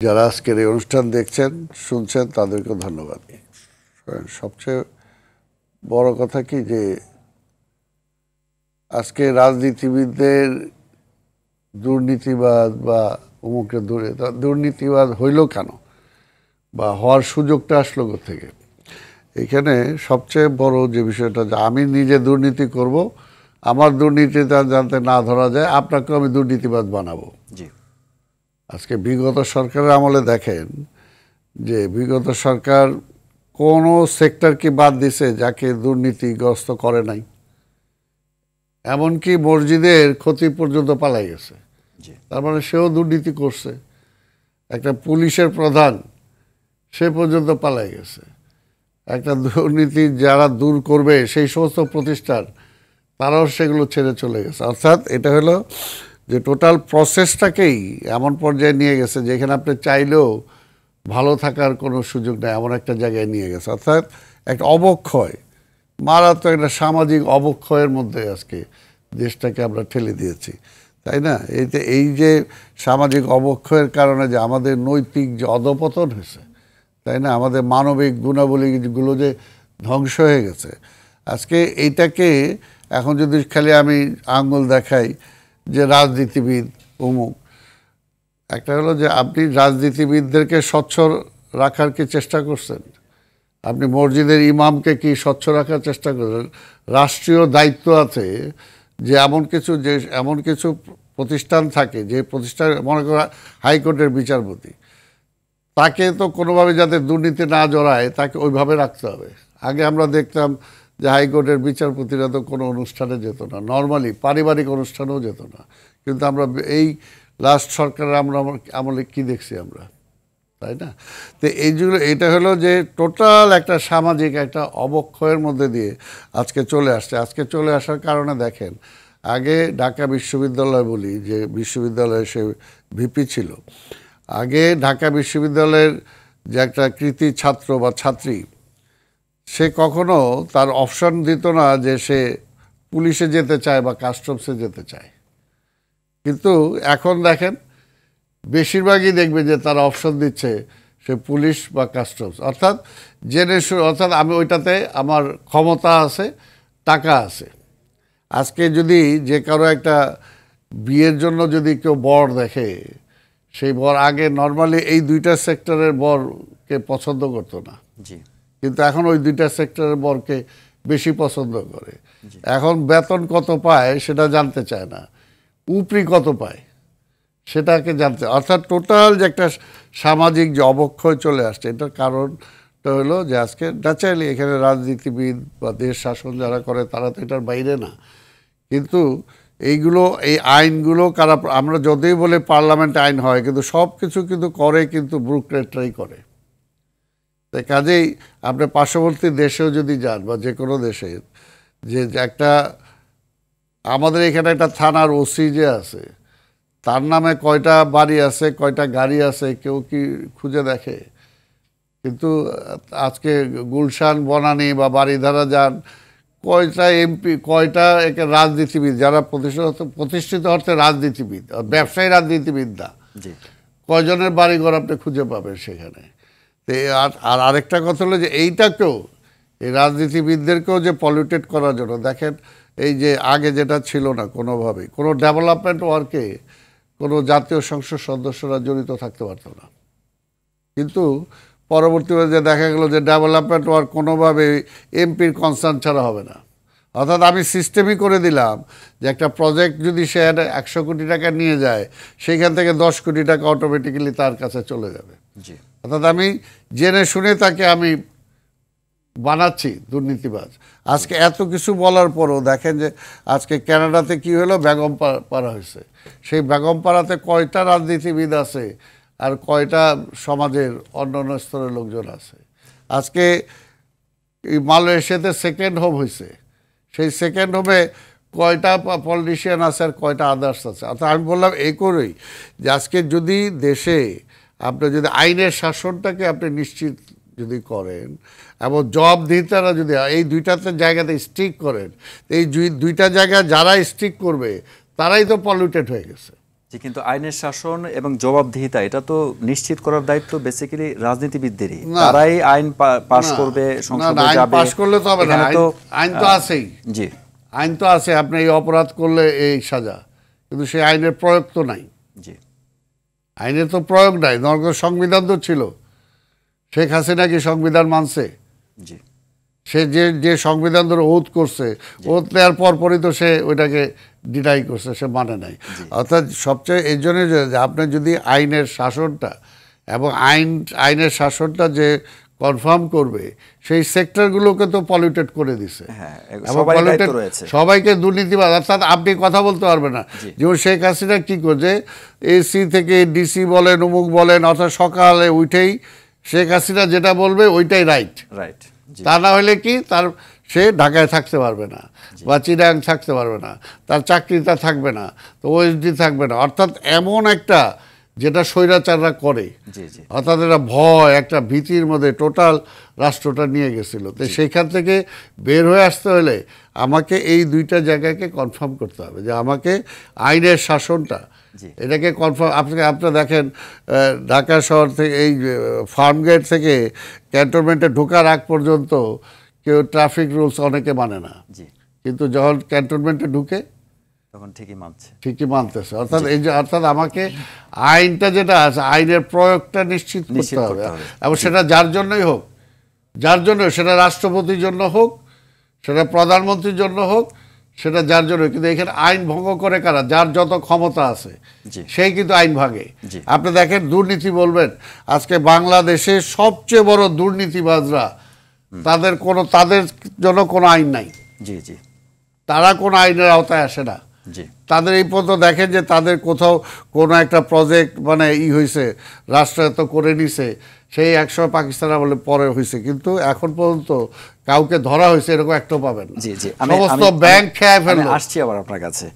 যারা আজকের এই অনুষ্ঠান দেখছেন শুনছেন তাদেরকে ধন্যবাদ। সবচেয়ে বড় কথা কি যে আজকে রাজনীতিবিদদের দুর্নীতিবাদ বা অমুকের দুর্নীতিবাদ হইল কেন বা হওয়ার সুযোগটা আসলো থেকে, এখানে সবচেয়ে বড় যে বিষয়টা যে আমি নিজে দুর্নীতি করব, আমার দুর্নীতিটা যাতে না ধরা যায় আপনাকে আমি দুর্নীতিবাদ বানাবো। জি, আজকে বিগত সরকারের আমলে দেখেন যে বিগত সরকার কোনো সেক্টরকে বাদ দিছে যাকে দুর্নীতিগ্রস্ত করে নাই, এমনকি মসজিদের ক্ষতি পর্যন্ত পালাই গেছে। তার মানে সেও দুর্নীতি করছে। একটা পুলিশের প্রধান সে পর্যন্ত পালাই গেছে। একটা দুর্নীতি যারা দূর করবে সেই সমস্ত প্রতিষ্ঠান তারাও সেগুলো ছেড়ে চলে গেছে। অর্থাৎ এটা হলো যে টোটাল প্রসেসটাকেই এমন পর্যায়ে নিয়ে গেছে যেখানে আপনি চাইলেও ভালো থাকার কোনো সুযোগ নেই, এমন একটা জায়গায় নিয়ে গেছে। অর্থাৎ একটা অবক্ষয়, মারাত্মক একটা সামাজিক অবক্ষয়ের মধ্যে আজকে দেশটাকে আমরা ঠেলে দিয়েছি, তাই না? এই যে সামাজিক অবক্ষয়ের কারণে যে আমাদের নৈতিক যে অধপতন হয়েছে, তাই না, আমাদের মানবিক গুণাবলীগুলো যে ধ্বংস হয়ে গেছে, আজকে এইটাকে এখন যদি খালি আমি আঙ্গুল দেখাই যে রাজনীতিবিদ অমুক, একটা হলো যে আপনি রাজনীতিবিদদেরকে স্বচ্ছ রাখার কি চেষ্টা করছেন? আপনি মসজিদের ইমামকে কি স্বচ্ছ রাখার চেষ্টা করছেন? রাষ্ট্রীয় দায়িত্ব আছে যে এমন কিছু প্রতিষ্ঠান থাকে যে প্রতিষ্ঠান, মনে করা হাইকোর্টের বিচারপতি, তাকে তো কোনোভাবে যাতে দুর্নীতি না জড়ায় তাকে ওইভাবে রাখতে হবে। আগে আমরা দেখতাম যে হাইকোর্টের বিচারপতিরা তো কোনো অনুষ্ঠানে যেত না, নর্মালি পারিবারিক অনুষ্ঠানেও যেত না, কিন্তু আমরা এই লাস্ট সরকারের আমলে কি দেখছি আমরা, তাই না? তো এটা হলো যে টোটাল একটা সামাজিক একটা অবক্ষয়ের মধ্যে দিয়ে আজকে চলে আসছে। আজকে চলে আসার কারণে দেখেন, আগে ঢাকা বিশ্ববিদ্যালয় বলি যে বিশ্ববিদ্যালয়ে সে ভিপি ছিল, আগে ঢাকা বিশ্ববিদ্যালয়ের যে একটা কৃতি ছাত্র বা ছাত্রী, সে কখনো তার অপশন দিত না যে সে পুলিশে যেতে চায় বা কাস্টমসে যেতে চায়। কিন্তু এখন দেখেন বেশিরভাগই দেখবে যে তারা অপশন দিচ্ছে সে পুলিশ বা কাস্টমস, অর্থাৎ অর্থাৎ আমি ওইটাতে আমার ক্ষমতা আছে, টাকা আছে। আজকে যদি যে কারো একটা বিয়ের জন্য যদি কেউ বর দেখে, সেই বর আগে নর্মালি এই দুইটা সেক্টরের বরকে পছন্দ করতো না, কিন্তু এখন ওই দুইটা সেক্টরের বরকে বেশি পছন্দ করে। এখন বেতন কত পায় সেটা জানতে চায় না, উপরি কত পায় সেটাকে জানতে। অর্থাৎ টোটাল যে একটা সামাজিক যে অবক্ষয় চলে আসছে, এটার কারণটা হলো যে আজকে ন্যাচারালি এখানে রাজনীতিবিদ বা দেশ শাসন যারা করে তারা তো এটার বাইরে না, কিন্তু এই আইনগুলো কারা, আমরা যতই বলে পার্লামেন্ট আইন হয়, কিন্তু সব কিছু কিন্তু করে কিন্তু ব্যুরোক্রেটরাই করে। তাই কাজেই আপনি পার্শ্ববর্তী দেশেও যদি যান বা যে কোনো দেশে, যে একটা আমাদের এখানে একটা থানার ওসি যে আছে, তার নামে কয়টা বাড়ি আছে, কয়টা গাড়ি আছে, কেউ কি খুঁজে দেখে? কিন্তু আজকে গুলশান, বনানী বা বাড়িধারা যান, কয়টা এমপি, কয়টা রাজনীতিবিদ যারা প্রতিষ্ঠিত অর্থে রাজনীতিবিদ, ব্যবসায়ী রাজনীতিবিদ না, কয়জনের বাড়িঘর আপনি খুঁজে পাবেন সেখানে। আর আরেকটা কথা হলো যে এইটাকেও, এই রাজনীতিবিদদেরকেও যে পলিউটেড করার জন্য দেখেন, এই যে আগে যেটা ছিল না কোনোভাবেই, কোনো ডেভেলপমেন্ট ওয়ার্কে কোনো জাতীয় সংসদ সদস্যরা জড়িত থাকতে পারতো না, কিন্তু পরবর্তীতে যে দেখা গেল যে ডেভেলপমেন্ট ওয়ার্ক কোনোভাবে এমপির কনসার্ন ছাড়া হবে না। অর্থাৎ আমি সিস্টেমই করে দিলাম যে একটা প্রজেক্ট যদি সে 100 কোটি টাকা নিয়ে যায়, সেইখান থেকে 10 কোটি টাকা অটোমেটিক্যালি তার কাছে চলে যাবে। অর্থাৎ আমি জেনে শুনে তাকে আমি বানাচ্ছি দুর্নীতিবাজ। আজকে এত কিছু বলার পরও দেখেন যে আজকে কানাডাতে কি হলো, বেগমপাড়া হয়েছে। সেই বেগমপাড়াতে কয়টা রাজনীতিবিদ আছে আর কয়টা সমাজের অন্যান্য স্তরের লোকজন আছে? আজকে এই মালয়েশিয়াতে সেকেন্ড হোম হয়েছে, সেই সেকেন্ড হোমে কয়টা পলিটিশিয়ান আছে আর কয়টা আদার্স আছে? অর্থাৎ আমি বললাম এই করেই যে আজকে যদি দেশে আপনি যদি আইনের শাসনটাকে আপনি নিশ্চিত যদি করেন এবং জবাবদিহিতারা যদি এই দুইটাতে জায়গাতে স্ট্রিক্ট করেন, এই দুইটা জায়গা যারা স্ট্রিক্ট করবে তারাই তো পলিউটেড হয়ে গেছে। যে কিন্তু আইনের শাসন এবং জবাবদিহিতা এটা তো নিশ্চিত করার দায়িত্ব বেসিক্যালি রাজনীতিবিদদেরই। তারাই আইন পাস করবে, সংসদে যাবে। পাস করলে তো হবে না, আইন তো আছেই। জি, আইন তো আছে, আপনি এই অপরাধ করলে এই সাজা, কিন্তু সেই আইনের প্রয়োগ তো নাই। জি, আইনের তো প্রয়োগ নাই। সংবিধান তো ছিল, শেখ হাসিনা কি সংবিধান মানছে? জি, সে যে সংবিধান ধরে ওথ করছে, ওথ নেওয়ার পরপরই তো সে ওইটাকে ডিনাই করছে, সে মানে নাই। অর্থাৎ সবচেয়ে এই জন্য যে আপনি যদি আইনের শাসনটা এবং আইনের শাসনটা যে কনফার্ম করবে, সেই সেক্টরগুলোকে তো পলিউটেড করে দিছে। সবাইকে দুর্নীতিবাদ, অর্থাৎ আপনি কথা বলতে পারবেন না। যেমন শেখ হাসিনা কী করছে, এসি থেকে ডিসি বলেন, অমুক বলেন, অর্থাৎ সকালে উঠেই শেখ হাসিনা যেটা বলবে ওইটাই রাইট। তা না হলে কি সে ঢাকায় থাকতে পারবে না, বা চিরাং থাকতে পারবে না, তার চাকরিটা থাকবে না, তো ওএসডি থাকবে না। অর্থাৎ এমন একটা যেটা স্বৈরাচাররা করে, অর্থাৎ একটা ভয়, একটা ভীতির মধ্যে টোটাল রাষ্ট্রটা নিয়ে গেছিল। তো সেইখান থেকে বের হয়ে আসতে হলে আমাকে এই দুইটা জায়গাকে কনফার্ম করতে হবে, যে আমাকে আইনের শাসনটা এটাকে কনফার্ম। আপনি দেখেন ঢাকা শহর থেকে এই ফার্মগেট থেকে ক্যান্টনমেন্টে ঢোকার আগ পর্যন্ত কেউ ট্রাফিক রুলস অনেকে মানে না, কিন্তু যখন ক্যান্টনমেন্টে ঢুকে তখন ঠিকই মানতেছে। অর্থাৎ আমাকে আইনটা যেটা আছে, আইনের প্রয়োগটা নিশ্চিত করতে হবে, এবং সেটা যার জন্যই হোক, সেটা রাষ্ট্রপতির জন্য হোক, সেটা প্রধানমন্ত্রীর জন্য হোক, সেটা যার জন্য। কিন্তু এখানে আইন ভঙ্গ করে কারা? যার যত ক্ষমতা আছে সেই কিন্তু আইন ভাঙে। আপনি দেখেন দুর্নীতি বলবেন, আজকে বাংলাদেশে সবচেয়ে বড় দুর্নীতিবাজরা, তাদের জন্য কোনো আইন নাই। তারা কোনো আইনের আওতায় আসে না। তাদের এই পর্যন্ত দেখেন যে তাদের কোথাও কোনো একটা প্রজেক্ট মানে হয়েছে, রাষ্ট্রায়ত্ত করে নিছে, সেই 100 পাকিস্তান আমলে পরে হয়েছে, কিন্তু এখন পর্যন্ত কাউকে ধরা হয়েছে এরকম একটাও পাবেন না। সমস্ত ব্যাংক খেয়ে ফেললো। আসছি আবার আপনার কাছে।